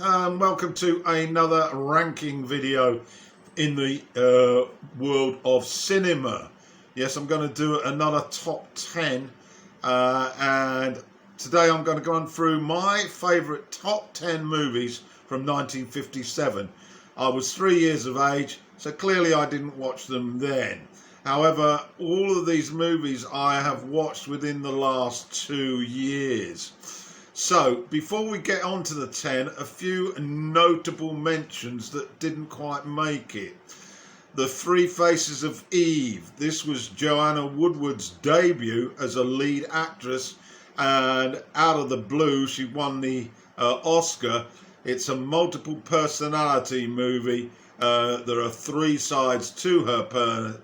Welcome to another ranking video in the world of cinema. Yes, I'm going to do another top 10 and today I'm going to go on through my favourite top 10 movies from 1957. I was 3 years of age, so clearly I didn't watch them then. However, all of these movies I have watched within the last 2 years. So, before we get on to the 10, a few notable mentions that didn't quite make it. The Three Faces of Eve. This was Joanna Woodward's debut as a lead actress, and out of the blue she won the Oscar. It's a multiple personality movie. There are three sides to her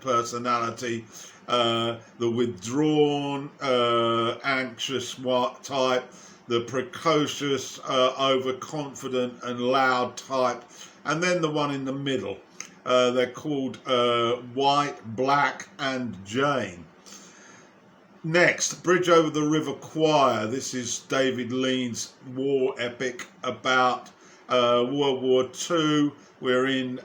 personality. The withdrawn, anxious type, the precocious, overconfident and loud type, and then the one in the middle. They're called White, Black and Jane. Next, Bridge Over the River Kwai. This is David Lean's war epic about World War II. We're in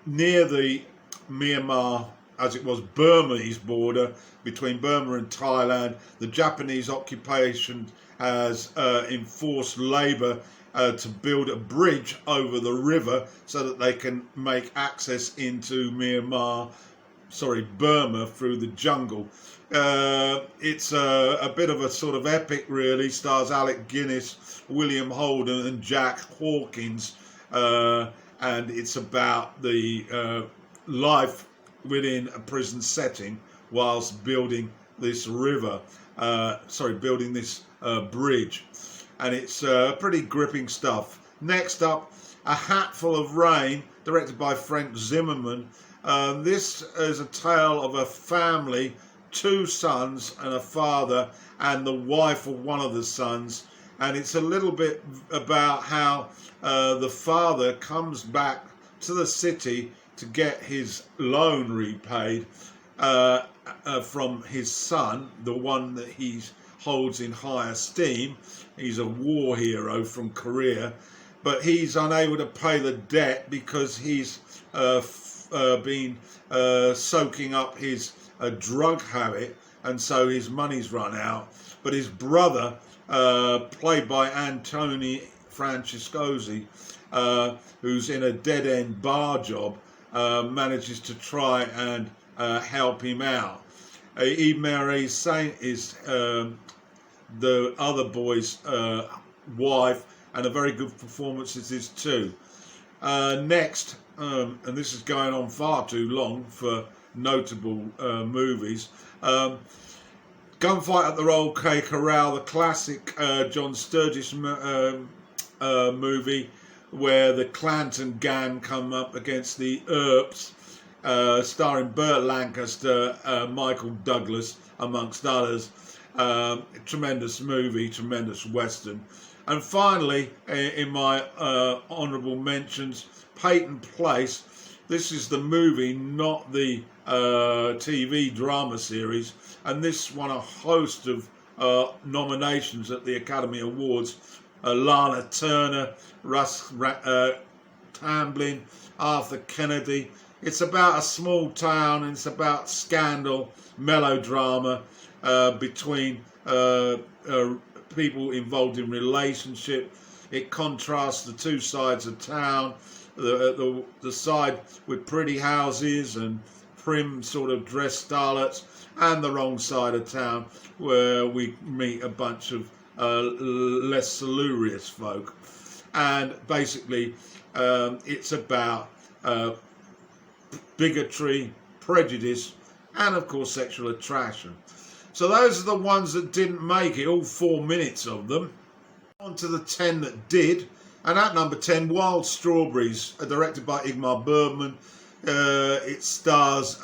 near the Myanmar, as it was Burmese border between Burma and Thailand. The Japanese occupation has enforced labour to build a bridge over the river so that they can make access into Burma through the jungle. It's a bit of a sort of epic, really. Stars Alec Guinness, William Holden and Jack Hawkins, and it's about the life within a prison setting whilst building this building this bridge, and it's pretty gripping stuff. Next up, A Hatful of Rain, directed by Frank Zimmerman. This is a tale of a family, two sons and a father and the wife of one of the sons, and it's a little bit about how the father comes back to the city to get his loan repaid from his son, the one that he holds in high esteem. He's a war hero from Korea, but he's unable to pay the debt because he's been soaking up his drug habit, and so his money's run out. But his brother, played by Antoni Francescosi, who's in a dead-end bar job, manages to try and help him out. Eve Marie Saint is the other boy's wife, and a very good performance it is too. Next, and this is going on far too long for notable movies, Gunfight at the Royal Corral, the classic John Sturges movie, where the Clanton gang come up against the Earps, starring Burt Lancaster, Michael Douglas, amongst others. Tremendous movie, tremendous western. And finally, in my honourable mentions, Peyton Place. This is the movie, not the TV drama series, and this won a host of nominations at the Academy Awards. Lana Turner, Russ Tamblyn, Arthur Kennedy. It's about a small town, and it's about scandal, melodrama between people involved in relationship. It contrasts the two sides of town, the side with pretty houses and prim sort of dressed starlets, and the wrong side of town where we meet a bunch of less salubrious folk. And basically it's about bigotry, prejudice, and of course sexual attraction. So those are the ones that didn't make it, all 4 minutes of them. On to the 10 that did, and at number 10, Wild Strawberries, directed by Ingmar Bergman. It stars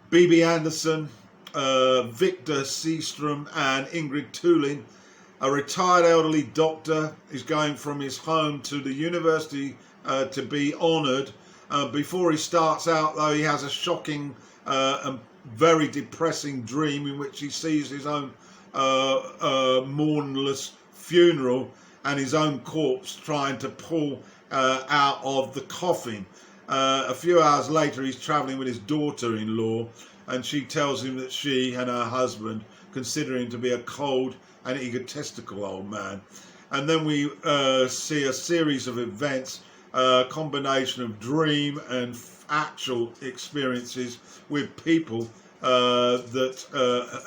B.B. Anderson, Victor Seastrom and Ingrid Thulin. A retired elderly doctor is going from his home to the university to be honoured. Before he starts out, though, he has a shocking and very depressing dream in which he sees his own mournless funeral and his own corpse trying to pull out of the coffin. A few hours later, he's travelling with his daughter-in-law, and she tells him that she and her husband consider him to be a cold and egotistical old man. And then we see a series of events, a combination of dream and actual experiences with people that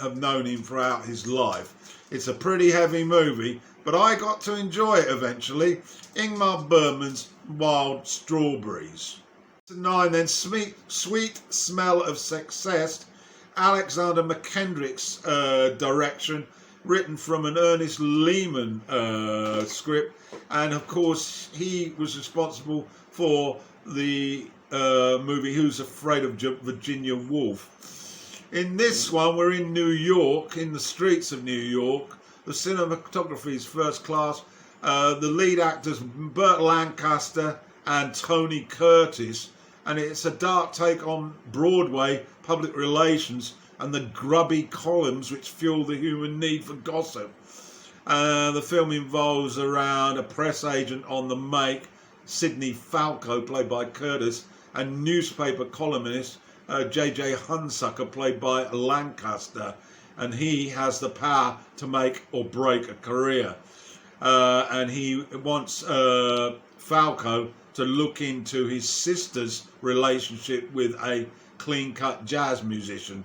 have known him throughout his life. It's a pretty heavy movie, but I got to enjoy it eventually. Ingmar Bergman's Wild Strawberries. 9 then, Sweet Smell of Success, Alexander McKendrick's direction, written from an Ernest Lehman script, and of course he was responsible for the movie Who's Afraid of Virginia Woolf. In this one, we're in New York, in the streets of New York. The cinematography is first class. The lead actors Burt Lancaster and Tony Curtis, and it's a dark take on Broadway public relations and the grubby columns which fuel the human need for gossip. The film involves around a press agent on the make, Sidney Falco, played by Curtis, and newspaper columnist J.J. Hunsucker, played by Lancaster, and he has the power to make or break a career. And he wants Falco to look into his sister's relationship with a clean-cut jazz musician.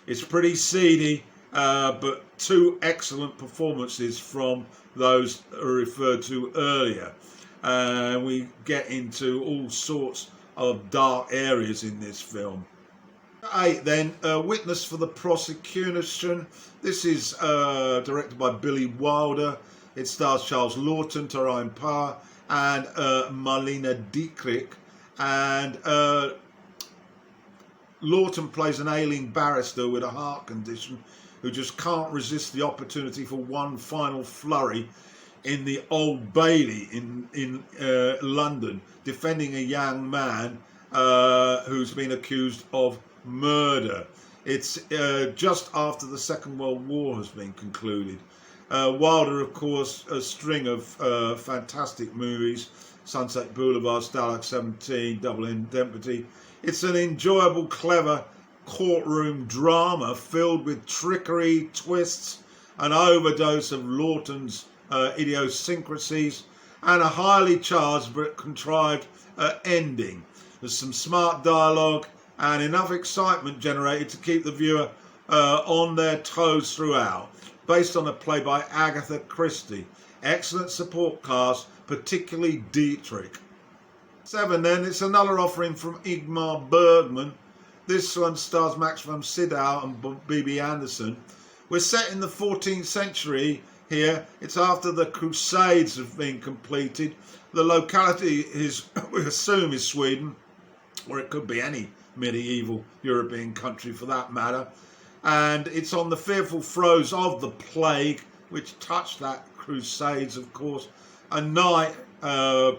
It's pretty seedy, but two excellent performances from those referred to earlier. We get into all sorts of dark areas in this film. 8 then, Witness for the Prosecution. This is directed by Billy Wilder. It stars Charles Lawton, Tarain Parr, and Marlena Dietrich. And Lawton plays an ailing barrister with a heart condition who just can't resist the opportunity for one final flurry in the Old Bailey in London, defending a young man who's been accused of murder. It's just after the Second World War has been concluded. Wilder, of course, a string of fantastic movies: Sunset Boulevard, Stalag 17, Double Indemnity. It's an enjoyable, clever courtroom drama filled with trickery, twists, an overdose of Lawton's idiosyncrasies, and a highly charged but contrived ending. There's some smart dialogue and enough excitement generated to keep the viewer on their toes throughout. Based on a play by Agatha Christie. Excellent support cast, particularly Dietrich. 7 then, it's another offering from Ingmar Bergman. This one stars Max von Sydow and B.B. Anderson. We're set in the 14th century here. It's after the Crusades have been completed. The locality is, we assume, is Sweden, or it could be any medieval European country for that matter. And it's on the fearful throes of the plague, which touched that Crusades, of course. A knight,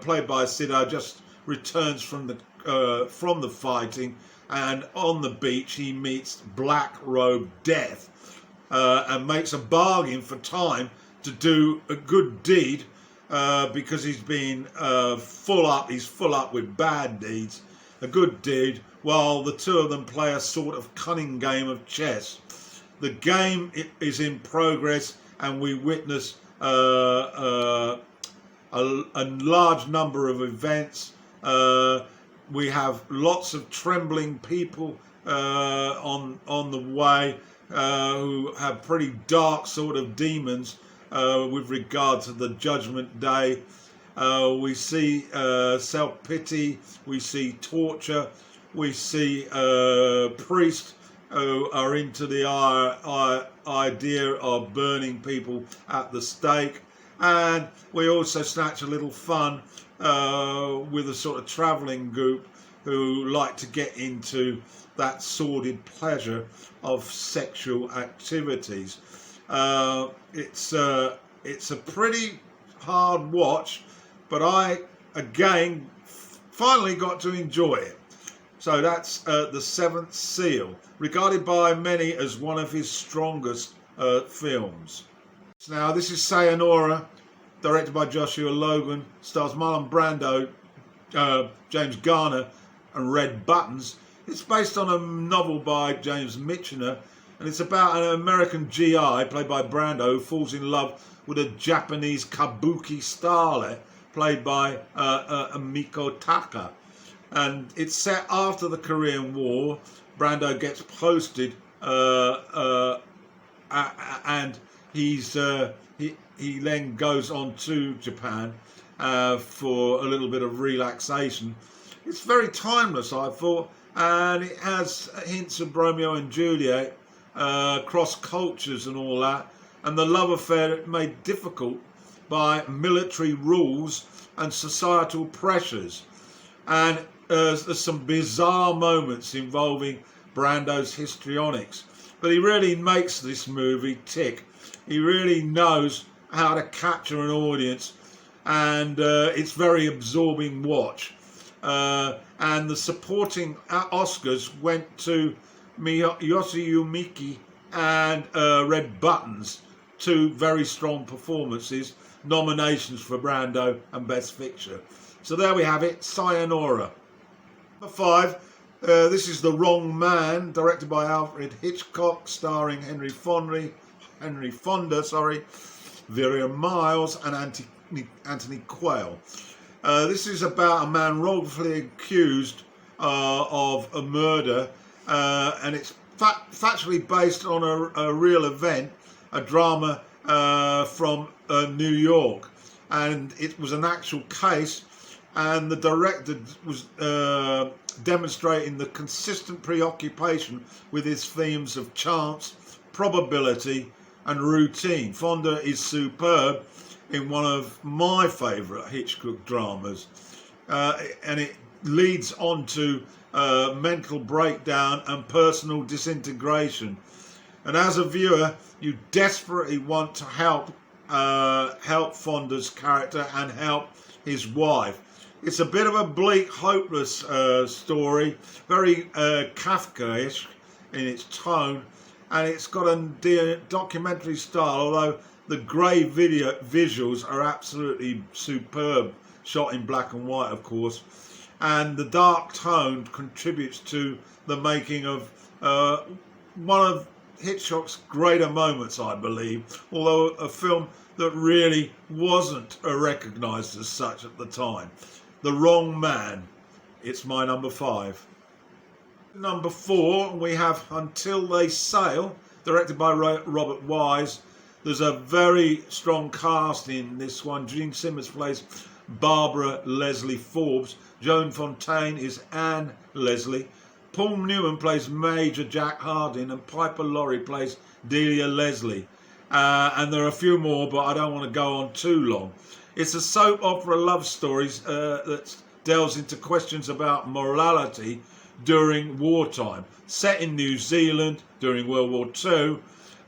played by Sydow, just returns from the fighting, and on the beach he meets Black Robe Death, and makes a bargain for time to do a good deed, because he's been full up with bad deeds. A good deed, while the two of them play a sort of cunning game of chess. The game is in progress, and we witness a large number of events. We have lots of trembling people on the way who have pretty dark sort of demons with regard to the Judgment Day. We see self-pity, we see torture, we see priests who are into the idea of burning people at the stake, and we also snatch a little fun with a sort of travelling group who like to get into that sordid pleasure of sexual activities. It's a pretty hard watch, but I, again, finally got to enjoy it. So that's The Seventh Seal, regarded by many as one of his strongest films. Now, this is Sayonara, directed by Joshua Logan, stars Marlon Brando, James Garner and Red Buttons. It's based on a novel by James Michener, and it's about an American GI played by Brando who falls in love with a Japanese kabuki starlet played by Miko Taka. And it's set after the Korean War. Brando gets posted and he then goes on to Japan for a little bit of relaxation. It's very timeless, I thought, and it has hints of Romeo and Juliet, cross cultures and all that, and the love affair made difficult by military rules and societal pressures. And there's some bizarre moments involving Brando's histrionics, but he really makes this movie tick. He really knows how to capture an audience, and it's very absorbing watch. And the supporting Oscars went to Yoshiyuki and Red Buttons, two very strong performances, nominations for Brando and Best Picture. So there we have it, Sayonara. Number 5, this is The Wrong Man, directed by Alfred Hitchcock, starring Henry Fonda, Vera Miles and Anthony Quayle. This is about a man wrongfully accused of a murder, and it's factually based on a real event, a drama from New York, and it was an actual case, and the director was demonstrating the consistent preoccupation with his themes of chance, probability and routine. Fonda is superb in one of my favourite Hitchcock dramas, and it leads on to mental breakdown and personal disintegration. And as a viewer, you desperately want to help Fonda's character and help his wife. It's a bit of a bleak, hopeless story, very Kafka-ish in its tone, and it's got a documentary style, although the grey visuals are absolutely superb, shot in black and white, of course, and the dark tone contributes to the making of one of Hitchcock's greater moments, I believe, although a film that really wasn't recognised as such at the time. The Wrong Man. It's my number 5. Number 4, we have Until They Sail, directed by Robert Wise. There's a very strong cast in this one. Gene Simmons plays Barbara Leslie Forbes. Joan Fontaine is Anne Leslie. Paul Newman plays Major Jack Harding, and Piper Laurie plays Delia Leslie. And there are a few more, but I don't want to go on too long. It's a soap opera love story that delves into questions about morality during wartime. Set in New Zealand during World War II,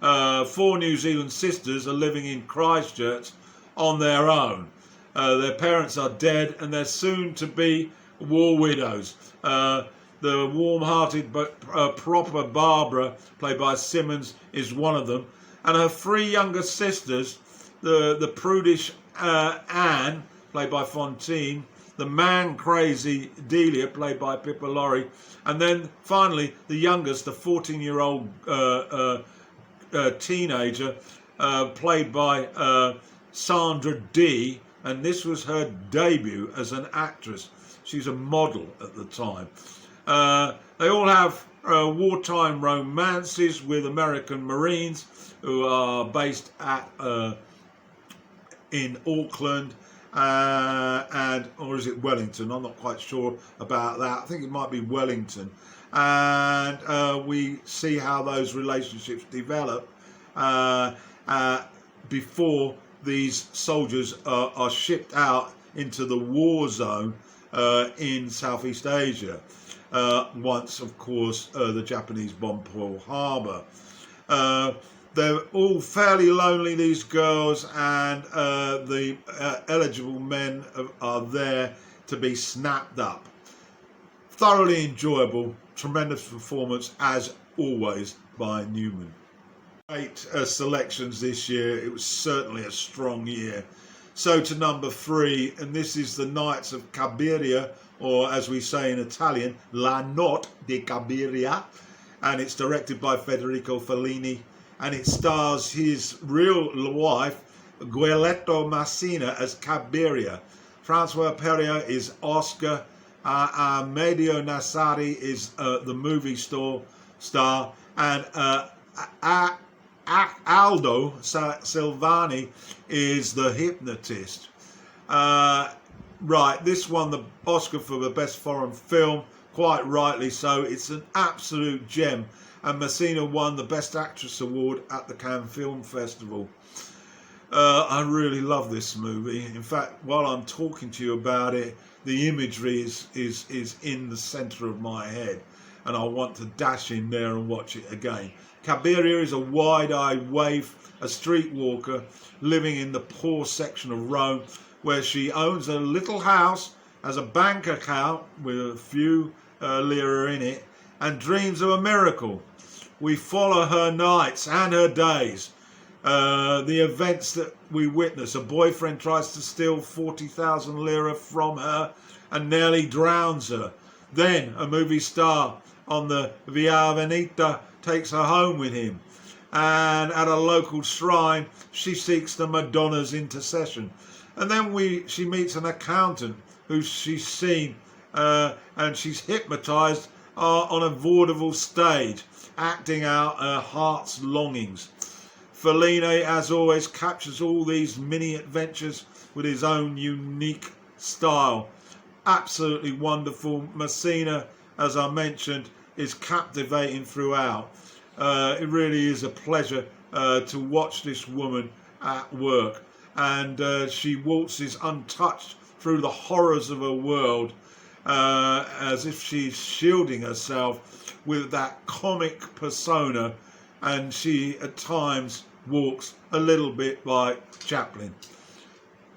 4 New Zealand sisters are living in Christchurch on their own. Their parents are dead and they're soon to be war widows. The warm-hearted but proper Barbara, played by Simmons, is one of them. And her 3 younger sisters, the prudish Anne, played by Fontaine, the man-crazy Delia, played by Pippa Laurie, and then finally the youngest, the 14-year-old teenager, played by Sandra Dee, and this was her debut as an actress. She's a model at the time. They all have wartime romances with American Marines who are based in Auckland, or is it Wellington? I'm not quite sure about that. I think it might be Wellington. And we see how those relationships develop before these soldiers are shipped out into the war zone in Southeast Asia. Once, of course, the Japanese bomb Pearl Harbor. They're all fairly lonely, these girls, and the eligible men are there to be snapped up. thoroughly enjoyable, tremendous performance as always by Newman. 8 selections this year. It was certainly a strong year. So to number 3, and this is the Knights of Caberia, or as we say in Italian, La Notte di Caberia, and it's directed by Federico Fellini, and it stars his real wife, Guiletto Massina, as Caberia. Francois Peria is Oscar. Amedeo Nassari is the movie star, and Aldo Silvani is the hypnotist. Right, this won the Oscar for the best foreign film, quite rightly so. It's an absolute gem, and Messina won the Best Actress award at the Cannes Film Festival. I really love this movie. In fact, while I'm talking to you about it, the imagery is in the centre of my head, and I want to dash in there and watch it again. Caberia is a wide-eyed waif, a streetwalker living in the poor section of Rome, where she owns a little house, has a bank account with a few lira in it, and dreams of a miracle. We follow her nights and her days. The events that we witness: a boyfriend tries to steal 40,000 lira from her and nearly drowns her. Then a movie star on the Via Veneta takes her home with him, and at a local shrine she seeks the Madonna's intercession. And then she meets an accountant who she's seen, and she's hypnotised on a vaudeville stage, acting out her heart's longings. Fellini, as always, captures all these mini adventures with his own unique style. Absolutely wonderful. Messina, as I mentioned, is captivating throughout. It really is a pleasure to watch this woman at work, and she waltzes untouched through the horrors of her world, as if she's shielding herself with that comic persona, and she at times walks a little bit like Chaplin.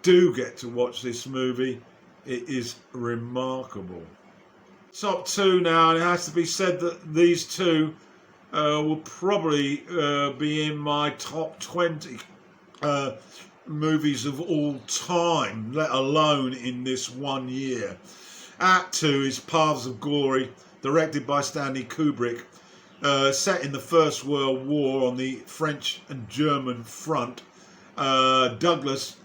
Do get to watch this movie. It is remarkable. Top 2 now, and it has to be said that these two will probably be in my top 20 movies of all time, let alone in this one year. Act 2 is Paths of Glory, directed by Stanley Kubrick, set in the First World War on the French and German front. Douglas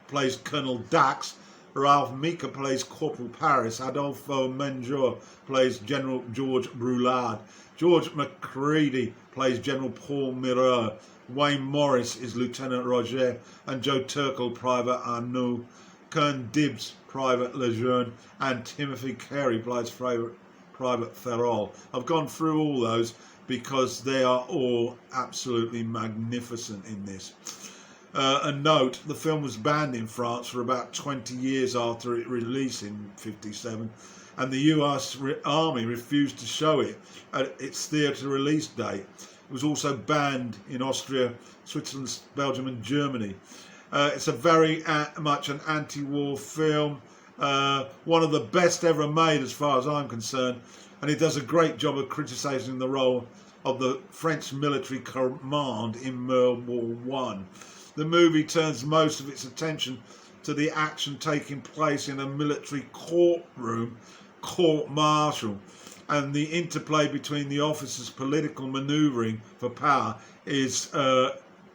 plays Colonel Dax, Ralph Meeker plays Corporal Paris, Adolfo Menjor plays General George Brulard, George McCready plays General Paul Mireur, Wayne Morris is Lieutenant Roger, and Joe Turkel, Private Arnaud, Kern Dibbs, Private Lejeune, and Timothy Carey plays Private Ferrol. I've gone through all those because they are all absolutely magnificent in this. A note, the film was banned in France for about 20 years after its release in 1957, and the US Army refused to show it at its theatre release date. It was also banned in Austria, Switzerland, Belgium and Germany. It's a very much an anti-war film, one of the best ever made as far as I'm concerned, and it does a great job of criticising the role of the French military command in World War I. The movie turns most of its attention to the action taking place in a military courtroom, court-martial, and the interplay between the officers' political manoeuvring for power is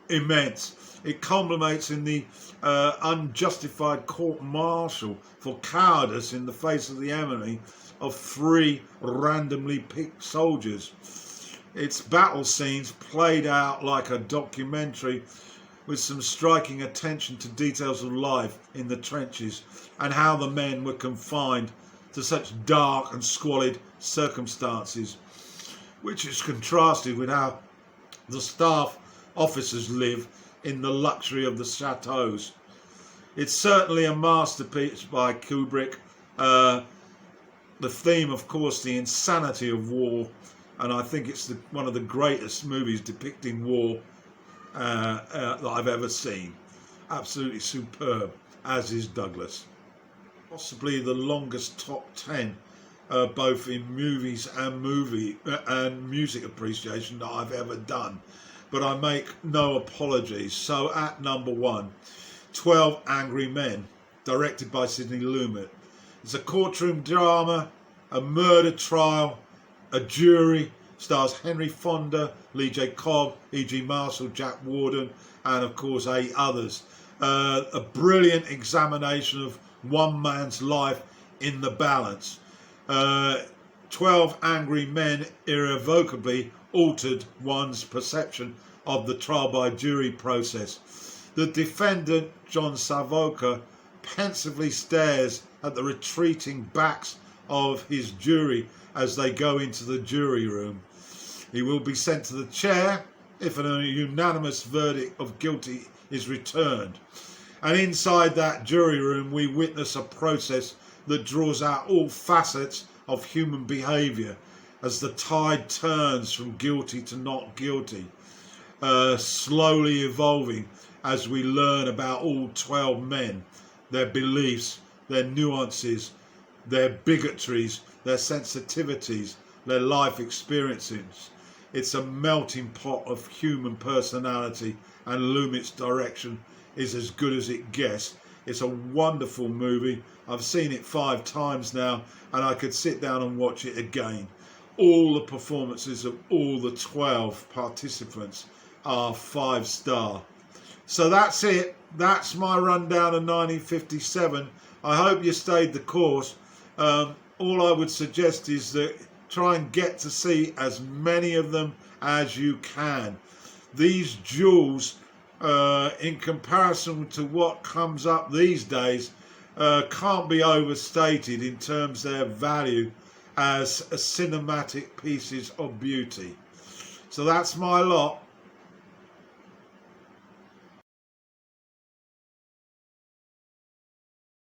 immense. It culminates in the unjustified court-martial for cowardice in the face of the enemy of 3 randomly picked soldiers. Its battle scenes played out like a documentary, with some striking attention to details of life in the trenches and how the men were confined to such dark and squalid circumstances, which is contrasted with how the staff officers live in the luxury of the chateaus. It's certainly a masterpiece by Kubrick. The theme, of course, the insanity of war, and I think it's one of the greatest movies depicting war that I've ever seen. Absolutely superb, as is Douglas. Possibly the longest top 10 both in movies and music appreciation that I've ever done. But I make no apologies. So at number 1, 12 Angry Men, directed by Sidney Lumet. It's a courtroom drama, a murder trial, a jury. Stars Henry Fonda, Lee J. Cobb, E.G. Marshall, Jack Warden, and of course 8 others. A brilliant examination of one man's life in the balance. 12 Angry Men irrevocably altered one's perception of the trial by jury process. The defendant, John Savoca, pensively stares at the retreating backs of his jury as they go into the jury room. He will be sent to the chair if a unanimous verdict of guilty is returned. And inside that jury room we witness a process that draws out all facets of human behaviour as the tide turns from guilty to not guilty, slowly evolving as we learn about all 12 men, their beliefs, their nuances, their bigotries, their sensitivities, their life experiences. It's a melting pot of human personality, and Lumet's direction is as good as it gets. It's a wonderful movie. I've seen it 5 times now, and I could sit down and watch it again. All the performances of all the 12 participants are 5-star. So that's it. That's my rundown of 1957. I hope you stayed the course. All I would suggest is that try and get to see as many of them as you can. These jewels, in comparison to what comes up these days, can't be overstated in terms of their value as cinematic pieces of beauty. So that's my lot.